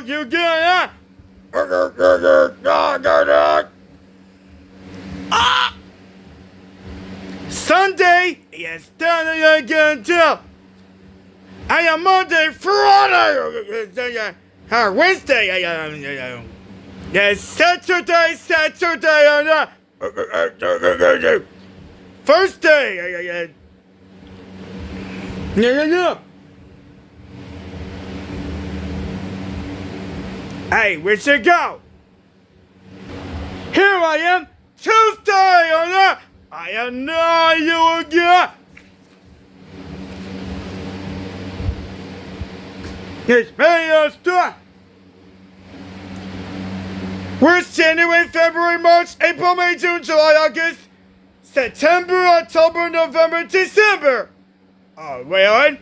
you get it? Sunday is done again too. I am Monday, Friday, Wednesday, yes, Saturday, Thursday, Hey, we should go. Here I am, Tuesday, I am not you again. It's May start. Where's January, February, March, April, May, June, July, August, September, October, November, December? Oh, wait on.